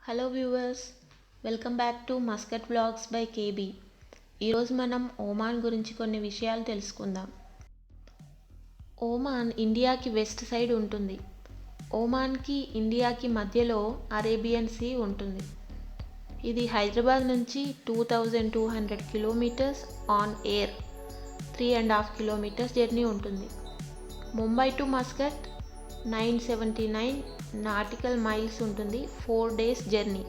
Hello viewers, welcome back to Muscat vlogs by KB. ఈరోజు మనం Oman గురించి కొన్ని విషయాలు తెలుసుకుందాం. ఒమాన్ ఇండియాకి వెస్ట్ సైడ్ ఉంటుంది. ఒమాన్కి ఇండియాకి మధ్యలో అరేబియన్ సీ ఉంటుంది. ఇది హైదరాబాద్ నుంచి 2200 kilometres on air, 3.5 kilometres journey ఉంటుంది. Mumbai to Muscat 979 nautical miles ఉంటుంది. 4 days జర్నీ.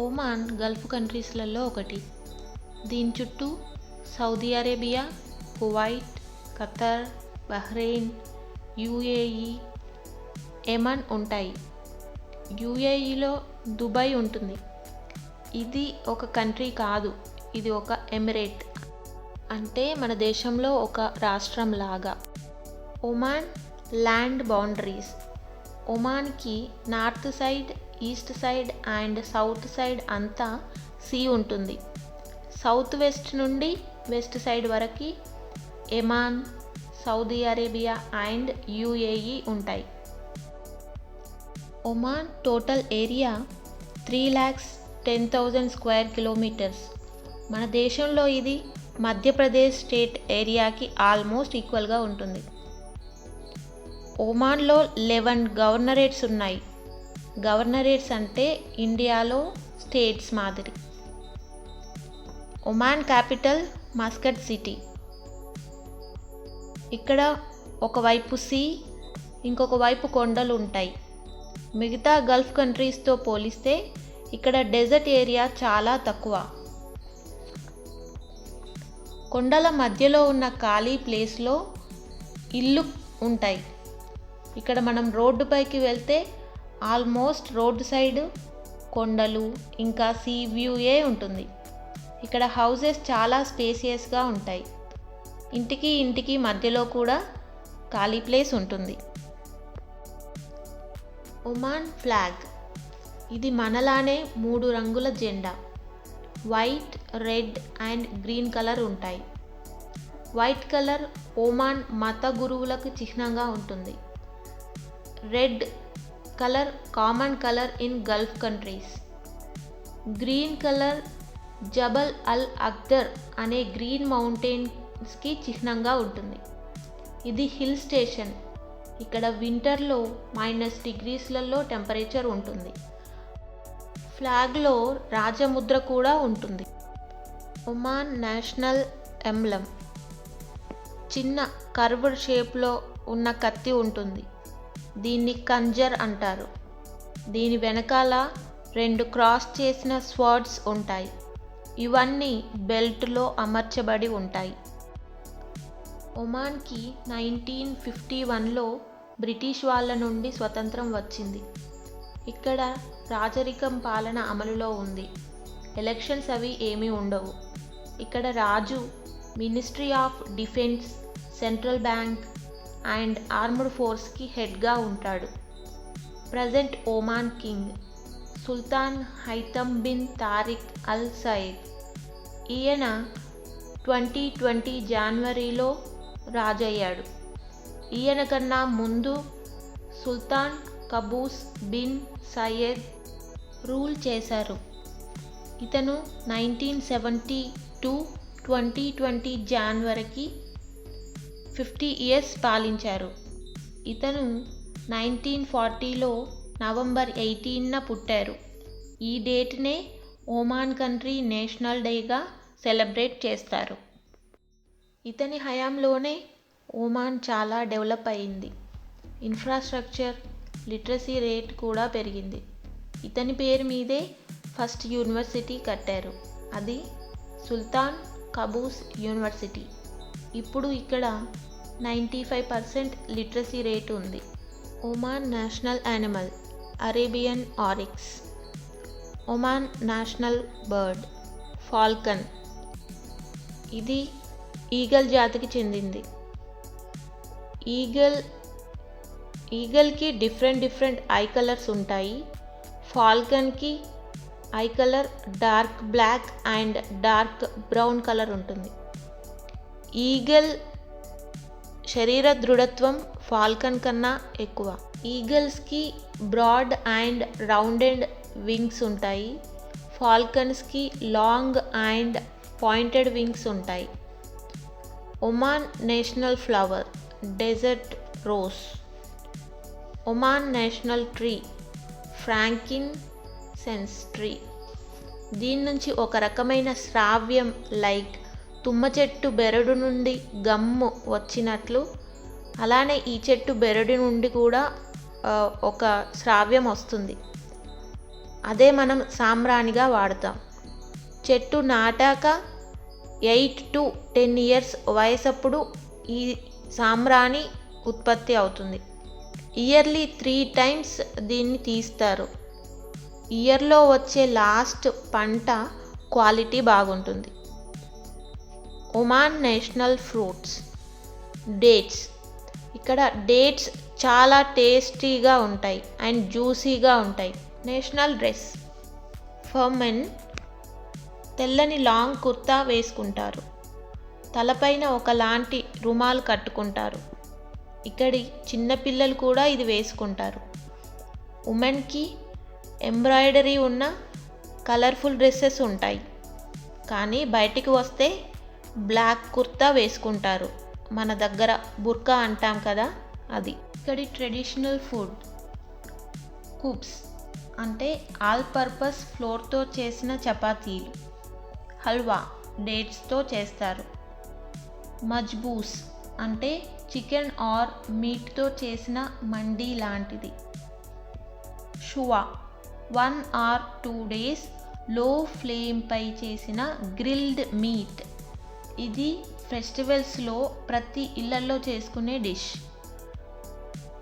ఒమాన్ గల్ఫ్ కంట్రీస్లలో ఒకటి. దీని చుట్టూ Saudi Arabia, Kuwait, Qatar, Bahrain, UAE, Yemen ఉంటాయి. యుఏఈలో దుబాయ్ ఉంటుంది. ఇది ఒక కంట్రీ కాదు, ఇది ఒక ఎమిరేట్, అంటే మన దేశంలో ఒక రాష్ట్రం లాగా. Oman land boundaries. ఒమాన్కి north side, east side and south side అంతా సీ ఉంటుంది. సౌత్ వెస్ట్ నుండి వెస్ట్ సైడ్ వరకు Yemen, Saudi Arabia and UAE ఉంటాయి. Oman total area 3,10,000 square kilometres. మన దేశంలో ఇది మధ్యప్రదేశ్ స్టేట్ ఏరియాకి ఆల్మోస్ట్ ఈక్వల్గా ఉంటుంది. ఒమాన్లో 11 గవర్నరేట్స్ ఉన్నాయి. గవర్నరేట్స్ అంటే ఇండియాలో స్టేట్స్ మాదిరి. Oman capital Muscat city. ఇక్కడ ఒకవైపు సీ, ఇంకొక వైపు కొండలు ఉంటాయి. మిగతా గల్ఫ్ కంట్రీస్తో పోలిస్తే ఇక్కడ డెజర్ట్ ఏరియా చాలా తక్కువ. కొండల మధ్యలో ఉన్న ఖాళీ ప్లేస్లో ఇల్లు ఉంటాయి. ఇక్కడ మనం రోడ్డుపైకి వెళ్తే ఆల్మోస్ట్ రోడ్డు సైడ్ కొండలు ఇంకా సీ వ్యూయే ఉంటుంది. ఇక్కడ హౌసెస్ చాలా స్పేసియస్గా ఉంటాయి. ఇంటికి ఇంటికి మధ్యలో కూడా ఖాళీ ప్లేస్ ఉంటుంది. Oman flag. ఇది మనలానే 3 రంగుల జెండా, white, red and green colour ఉంటాయి. వైట్ కలర్ ఒమాన్ మత గురువులకు చిహ్నంగా ఉంటుంది. Red colour common colour in gulf countries. Green colour Jabal Al Akhdar అనే గ్రీన్ మౌంటైన్స్కి చిహ్నంగా ఉంటుంది. ఇది హిల్ స్టేషన్. ఇక్కడ వింటర్లో -degreesలలో టెంపరేచర్ ఉంటుంది. ఫ్లాగ్లో రాజముద్ర కూడా ఉంటుంది. Oman national emblem. చిన్న కర్వ్డ్ షేప్లో ఉన్న కత్తి ఉంటుంది. దీన్ని ఖంజర్ అంటారు. దీని వెనకాల 2 క్రాస్ చేసిన స్వర్డ్స్ ఉంటాయి. ఇవన్నీ బెల్ట్లో అమర్చబడి ఉంటాయి. ఒమాన్కి 1951లో బ్రిటిష్ వాళ్ళ నుండి స్వతంత్రం వచ్చింది. ఇక్కడ రాజరికం పాలన అమలులో ఉంది. ఎలక్షన్స్ అవి ఏమీ ఉండవు. ఇక్కడ రాజు ministry of defence, central bank and armed ఫోర్స్కి హెడ్గా ఉంటాడు. Present Oman king sultan Haitham bin Tariq Al Said. ఈయన 2020 జనవరిలో రాజయ్యాడు. ఈయన కన్నా ముందు sultan Qaboos bin Said rule చేశారు. ఇతను 1970 to 2020 జనవరికి 50 years పాలించారు. ఇతను 1940లో నవంబర్ 18న పుట్టారు. ఈ డేట్నే ఒమాన్ కంట్రీ నేషనల్ డేగా సెలబ్రేట్ చేస్తారు. ఇతని హయాంలోనే ఒమాన్ చాలా డెవలప్ అయింది. ఇన్ఫ్రాస్ట్రక్చర్, లిటరసీ రేట్ కూడా పెరిగింది. ఇతని పేరు మీదే ఫస్ట్ యూనివర్సిటీ కట్టారు. అది సుల్తాన్ కబూస్ యూనివర్సిటీ. ఇప్పుడు ఇక్కడ 95% లిటరసీ రేట్ ఉంది. Oman national animal Arabian oryx. Oman national bird falcon. ఇది ఈగల్ జాతికి చెందింది. ఈగల్కి డిఫరెంట్ ఐ కలర్స్ ఉంటాయి. ఫాల్కన్కి eye colour dark black and dark brown colour ఉంటుంది. ఈగల్ శరీర దృఢత్వం ఫాల్కన్ కన్నా ఎక్కువ. ఈగల్స్కి బ్రాడ్ అండ్ రౌండెడ్ వింగ్స్ ఉంటాయి. ఫాల్కన్స్కి లాంగ్ అండ్ పాయింటెడ్ వింగ్స్ ఉంటాయి. Oman national flower desert rose. Oman national tree frankincense tree. దీని నుంచి ఒక రకమైన శ్రావ్యం లైక్ తుమ్మ చెట్టు బెరడు నుండి గమ్ము వచ్చినట్లు, అలానే ఈ చెట్టు బెరడు నుండి కూడా ఒక శ్రావ్యం వస్తుంది. అదే మనం సాంబ్రాణిగా వాడతాం. చెట్టు నాటాక 8 to 10 years వయసప్పుడు ఈ సాంబ్రాణి ఉత్పత్తి అవుతుంది. ఇయర్లీ 3 times దీన్ని తీస్తారు. ఇయర్లో వచ్చే లాస్ట్ పంట క్వాలిటీ బాగుంటుంది. Oman national fruits dates. ఇక్కడ డేట్స్ చాలా టేస్టీగా ఉంటాయి అండ్ జ్యూసీగా ఉంటాయి. నేషనల్ డ్రెస్ ఫర్ మెన్ తెల్లని లాంగ్ కుర్తా వేసుకుంటారు. తలపైన ఒకలాంటి రుమాలు కట్టుకుంటారు. ఇక్కడి చిన్నపిల్లలు కూడా ఇది వేసుకుంటారు. ఉమెన్కి ఎంబ్రాయిడరీ ఉన్న కలర్ఫుల్ డ్రెస్సెస్ ఉంటాయి. కానీ బయటికి వస్తే బ్లాక్ కుర్తా వేసుకుంటారు. మన దగ్గర బుర్కా అంటాం కదా, అది. ఇక్కడి ట్రెడిషనల్ ఫుడ్ కుబ్స్ అంటే ఆల్ పర్పస్ ఫ్లోర్తో చేసిన చపాతీలు. హల్వా డేట్స్తో చేస్తారు. మజ్బూస్ అంటే చికెన్ ఆర్ మీట్తో చేసిన మండీ లాంటిది. షువా 1 or 2 days లో ఫ్లేమ్పై చేసిన గ్రిల్డ్ మీట్. ఇది ఫెస్టివల్స్లో ప్రతి ఇళ్లలో చేసుకునే dish.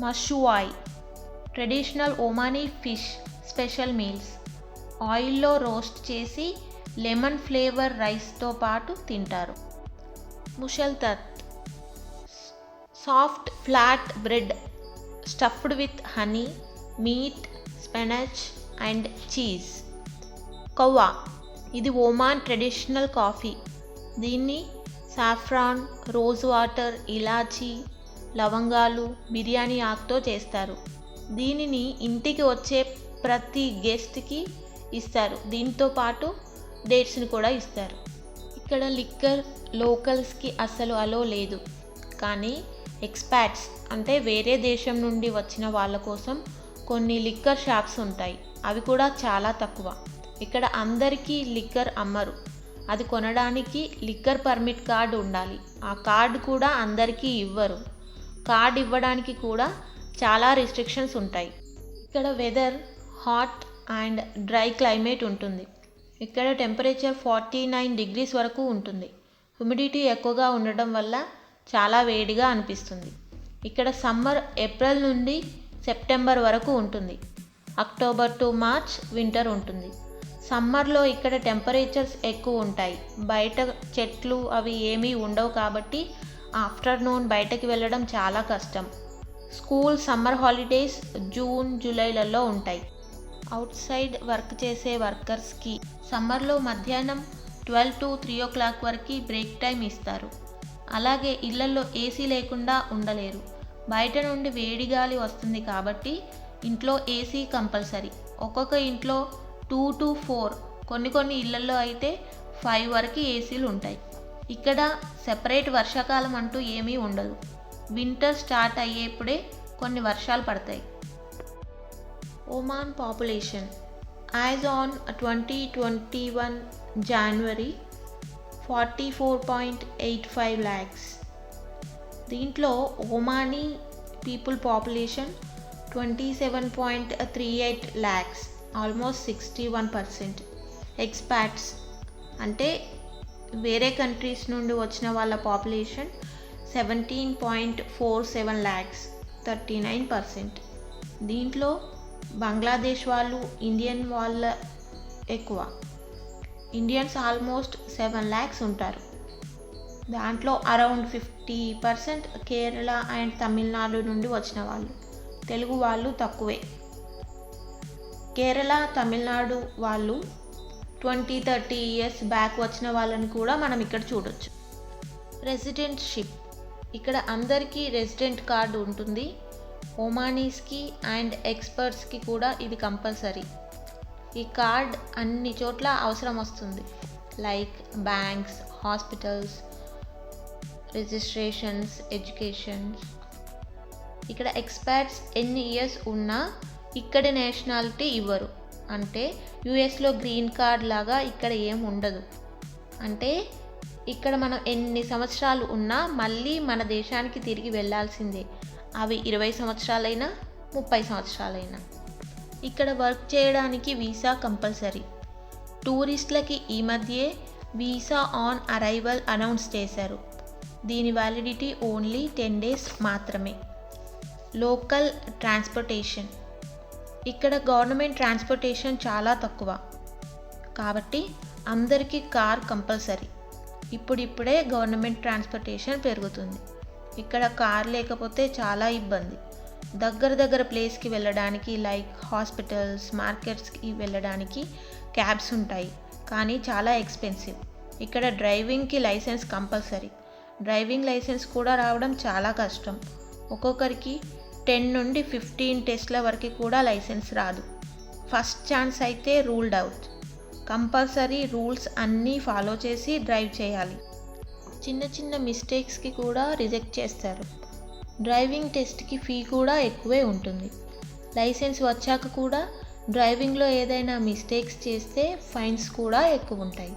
Mashuai traditional Omani fish special meals. ఆయిల్లో రోస్ట్ చేసి లెమన్ ఫ్లేవర్ రైస్తో పాటు తింటారు. Mushaltat soft flat bread stuffed with honey, meat, spinach and cheese. Kahwa ఇది ఒమాన్ ట్రెడిషనల్ కాఫీ. దీన్ని సాఫ్రాన్, రోజ్ వాటర్, ఇలాచీ, లవంగాలు, బిర్యానీ ఆకుతో చేస్తారు. దీనిని ఇంటికి వచ్చే ప్రతి గెస్ట్కి ఇస్తారు. దీంతో పాటు డేట్స్ని కూడా ఇస్తారు. ఇక్కడ లిక్కర్ లోకల్స్కి అసలు అలో లేదు. కానీ ఎక్స్పాట్స్ అంటే వేరే దేశం నుండి వచ్చిన వాళ్ళ కోసం కొన్ని లిక్కర్ షాప్స్ ఉంటాయి. అవి కూడా చాలా తక్కువ. ఇక్కడ అందరికీ లిక్కర్ అమ్మరు. అది కొనడానికి లిక్కర్ పర్మిట్ కార్డు ఉండాలి. ఆ కార్డు కూడా అందరికీ ఇవ్వరు. కార్డు ఇవ్వడానికి కూడా చాలా రిస్ట్రిక్షన్స్ ఉంటాయి. ఇక్కడ weather hot and dry climate ఉంటుంది. ఇక్కడ టెంపరేచర్ 49 degrees వరకు ఉంటుంది. హ్యూమిడిటీ ఎక్కువగా ఉండడం వల్ల చాలా వేడిగా అనిపిస్తుంది. ఇక్కడ సమ్మర్ ఏప్రిల్ నుండి సెప్టెంబర్ వరకు ఉంటుంది. అక్టోబర్ టు మార్చ్ వింటర్ ఉంటుంది. సమ్మర్లో ఇక్కడ టెంపరేచర్స్ ఎక్కువ ఉంటాయి. బయట చెట్లు అవి ఏమీ ఉండవు కాబట్టి ఆఫ్టర్నూన్ బయటకు వెళ్ళడం చాలా కష్టం. స్కూల్ సమ్మర్ హాలిడేస్ జూన్, జూలైలలో ఉంటాయి. అవుట్ సైడ్ వర్క్ చేసే వర్కర్స్కి సమ్మర్లో మధ్యాహ్నం 12 to 3 o'clock వరకు బ్రేక్ టైం ఇస్తారు. అలాగే ఇళ్లలో ఏసీ లేకుండా ఉండలేరు. బయట నుండి వేడి గాలి వస్తుంది కాబట్టి ఇంట్లో ఏసీ కంపల్సరీ. ఒక్కొక్క ఇంట్లో 2 to 4, కొన్ని ఇళ్లలో అయితే 5 వరకు ఏసీలు ఉంటాయి. ఇక్కడ సెపరేట్ వర్షాకాలం అంటూ ఏమీ ఉండదు. వింటర్ స్టార్ట్ అయ్యేప్పుడే కొన్ని వర్షాలు పడతాయి. Oman population as on 2021 January 44.85 lakhs. దీంట్లో Omani people population 27.38 lakhs, almost 61%. ఎక్స్పాట్స్ అంటే వేరే కంట్రీస్ నుండి వచ్చిన వాళ్ళ పాపులేషన్ 17.47 lakhs, 39%. దీంట్లో బంగ్లాదేశ్ వాళ్ళు, ఇండియన్ వాళ్ళ ఎక్కువ. ఇండియన్స్ ఆల్మోస్ట్ 7 lakhs ఉంటారు. దాంట్లో అరౌండ్ 50% కేరళ అండ్ తమిళనాడు నుండి వచ్చిన వాళ్ళు. తెలుగు వాళ్ళు తక్కువే. కేరళ, తమిళనాడు వాళ్ళు 20-30 years బ్యాక్ వచ్చిన వాళ్ళని కూడా మనం ఇక్కడ చూడొచ్చు. రెసిడెంట్షిప్ ఇక్కడ అందరికీ రెసిడెంట్ కార్డు ఉంటుంది. ఒమానీస్కి అండ్ ఎక్స్పర్ట్స్కి కూడా ఇది కంపల్సరీ. ఈ కార్డ్ అన్ని చోట్ల అవసరం వస్తుంది. Like banks, hospitals, registrations, educations. ఇక్కడ ఎక్స్పర్ట్స్ ఎన్ని ఇయర్స్ ఉన్నా ఇక్కడి నేషనాలిటీ ఇవ్వరు. అంటే యుఎస్లో గ్రీన్ కార్డ్ లాగా ఇక్కడ ఏం ఉండదు. అంటే ఇక్కడ మనం ఎన్ని సంవత్సరాలు ఉన్నా మళ్ళీ మన దేశానికి తిరిగి వెళ్ళాల్సిందే. అవి 20 సంవత్సరాలైనా 30 సంవత్సరాలైనా. ఇక్కడ వర్క్ చేయడానికి వీసా కంపల్సరీ. టూరిస్టులకి ఈ మధ్యే వీసా ఆన్ అరైవల్ అనౌన్స్ చేశారు. దీని వ్యాలిడిటీ ఓన్లీ 10 days మాత్రమే. Local transportation. ఇక్కడ గవర్నమెంట్ ట్రాన్స్పోర్టేషన్ చాలా తక్కువ కాబట్టి అందరికీ కార్ కంపల్సరీ. ఇప్పుడిప్పుడే గవర్నమెంట్ ట్రాన్స్పోర్టేషన్ పెరుగుతుంది. ఇక్కడ కార్ లేకపోతే చాలా ఇబ్బంది. దగ్గర ప్లేస్కి వెళ్ళడానికి లైక్ హాస్పిటల్స్, మార్కెట్స్కి వెళ్ళడానికి క్యాబ్స్ ఉంటాయి కానీ చాలా ఎక్స్పెన్సివ్. ఇక్కడ డ్రైవింగ్కి లైసెన్స్ కంపల్సరీ. డ్రైవింగ్ లైసెన్స్ కూడా రావడం చాలా కష్టం. ఒక్కొక్కరికి 10 నుండి 15 టెస్ట్ల వరకు కూడా లైసెన్స్ రాదు. ఫస్ట్ ఛాన్స్ అయితే రూల్డ్ అవుట్. కంపల్సరీ రూల్స్ అన్నీ ఫాలో చేసి డ్రైవ్ చేయాలి. చిన్న మిస్టేక్స్కి కూడా రిజెక్ట్ చేస్తారు. డ్రైవింగ్ టెస్ట్కి ఫీ కూడా ఎక్కువే ఉంటుంది. లైసెన్స్ వచ్చాక కూడా డ్రైవింగ్లో ఏదైనా మిస్టేక్స్ చేస్తే ఫైన్స్ కూడా ఎక్కువ ఉంటాయి.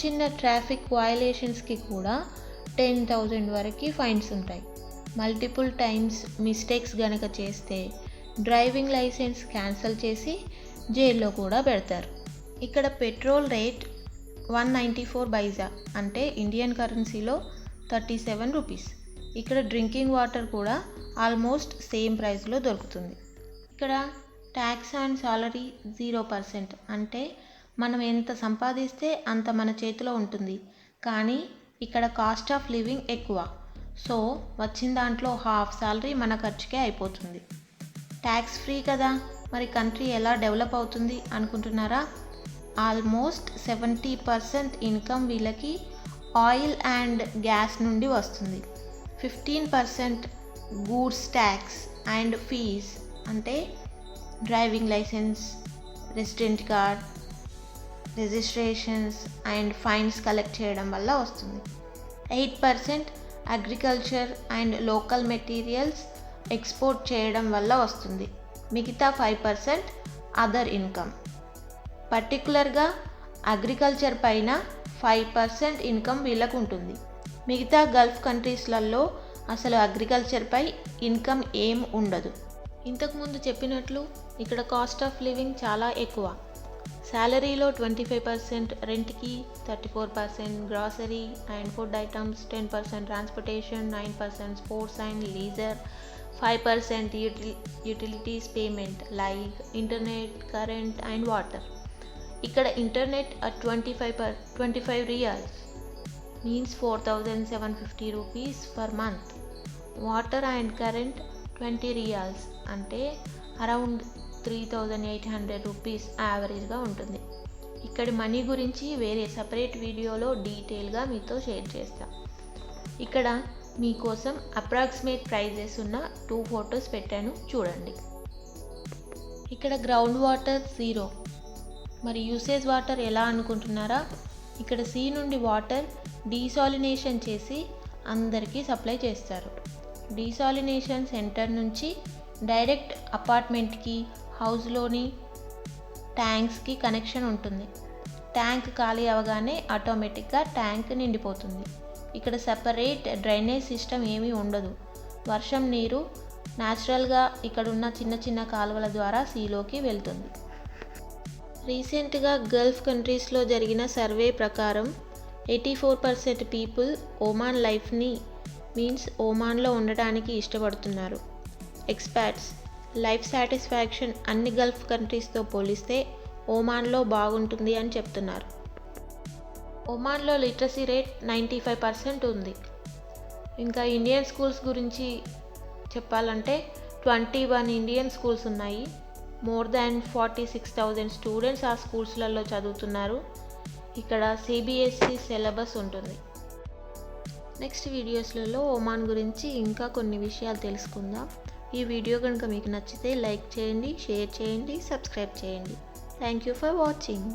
చిన్న ట్రాఫిక్ వయలేషన్స్కి కూడా 10,000 వరకు ఫైన్స్ ఉంటాయి. మల్టిపుల్ టైమ్స్ మిస్టేక్స్ గనక చేస్తే డ్రైవింగ్ లైసెన్స్ క్యాన్సిల్ చేసి జైల్లో కూడా పెడతారు. ఇక్కడ పెట్రోల్ రేట్ 194 పైసా అంటే ఇండియన్ కరెన్సీలో 37 రూపీస్. ఇక్కడ డ్రింకింగ్ వాటర్ కూడా ఆల్మోస్ట్ సేమ్ ప్రైస్లో దొరుకుతుంది. ఇక్కడ ట్యాక్స్ అండ్ సాలరీ 0%. అంటే మనం ఎంత సంపాదిస్తే అంత మన చేతిలో ఉంటుంది. కానీ ఇక్కడ కాస్ట్ ఆఫ్ లివింగ్ ఎక్కువ. సో వచ్చిన దాంట్లో హాఫ్ సాలరీ మన ఖర్చుకే అయిపోతుంది. ట్యాక్స్ ఫ్రీ కదా, మరి కంట్రీ ఎలా డెవలప్ అవుతుంది అనుకుంటున్నారా? ఆల్మోస్ట్ 70% ఇన్కమ్ వీళ్ళకి ఆయిల్ అండ్ గ్యాస్ నుండి వస్తుంది. 15% గూడ్స్ ట్యాక్స్ అండ్ ఫీజ్ అంటే driving licence, resident card, registrations and fines collect చేయడం వల్ల వస్తుంది. 8% agriculture and local materials export చేయడం వల్ల వస్తుంది. మిగతా 5% అదర్ ఇన్కమ్. పర్టికులర్గా అగ్రికల్చర్ పైన 5% ఇన్కమ్ వీళ్ళకు ఉంటుంది. మిగతా గల్ఫ్ కంట్రీస్లలో అసలు అగ్రికల్చర్పై ఇన్కమ్ ఏం ఉండదు. ఇంతకుముందు చెప్పినట్లు ఇక్కడ కాస్ట్ ఆఫ్ లివింగ్ చాలా ఎక్కువ. శాలరీలో 25%, రెంట్కి 34%, grocery and food items 10%, transportation 9%, sports and leisure 5%, utilities payment like internet, current and water. ఇక్కడ internet 25 riyals means 4,750 rupees per month. Water and current 20 riyals అంటే అరౌండ్ 3,800 రూపీస్ యావరేజ్గా ఉంటుంది. ఇక్కడి మనీ గురించి వేరే సపరేట్ వీడియోలో డీటెయిల్గా మీతో షేర్ చేస్తా. ఇక్కడ మీకోసం అప్రాక్సిమేట్ ప్రైజెస్ ఉన్న 2 ఫొటోస్ పెట్టాను, చూడండి. ఇక్కడ గ్రౌండ్ వాటర్ 0. మరి యూసేజ్ వాటర్ ఎలా అనుకుంటున్నారా? ఇక్కడ సీ నుండి వాటర్ డీసాలినేషన్ చేసి అందరికీ సప్లై చేస్తారు. డీసాలినేషన్ సెంటర్ నుంచి డైరెక్ట్ అపార్ట్మెంట్కి, హౌస్లోని ట్యాంక్స్కి కనెక్షన్ ఉంటుంది. ట్యాంక్ ఖాళీ అవగానే ఆటోమేటిక్గా ట్యాంక్ నిండిపోతుంది. ఇక్కడ సపరేట్ డ్రైనేజ్ సిస్టమ్ ఏమీ ఉండదు. వర్షం నీరు న్యాచురల్గా ఇక్కడున్న చిన్న కాలువల ద్వారా సీలోకి వెళ్తుంది. రీసెంట్గా గల్ఫ్ కంట్రీస్లో జరిగిన సర్వే ప్రకారం 84% పీపుల్ ఒమాన్ లైఫ్ని మీన్స్ ఒమాన్లో ఉండటానికి ఇష్టపడుతున్నారు. ఎక్స్పర్ట్స్ లైఫ్ సాటిస్ఫాక్షన్ అన్ని గల్ఫ్ కంట్రీస్తో పోలిస్తే ఒమాన్లో బాగుంటుంది అని చెప్తున్నారు. ఒమాన్లో లిటరసీ రేట్ 95% ఉంది. ఇంకా ఇండియన్ స్కూల్స్ గురించి చెప్పాలంటే 21 ఇండియన్ స్కూల్స్ ఉన్నాయి. మోర్ దాన్ 46,000 స్టూడెంట్స్ ఆ స్కూల్స్లలో చదువుతున్నారు. ఇక్కడ సిబిఎస్ఈ సిలబస్ ఉంటుంది. నెక్స్ట్ వీడియోస్లలో ఒమాన్ గురించి ఇంకా కొన్ని విషయాలు తెలుసుకుందాం. ఈ వీడియో కనుక మీకు నచ్చితే లైక్ చేయండి, షేర్ చేయండి, సబ్స్క్రైబ్ చేయండి. Thank you for watching.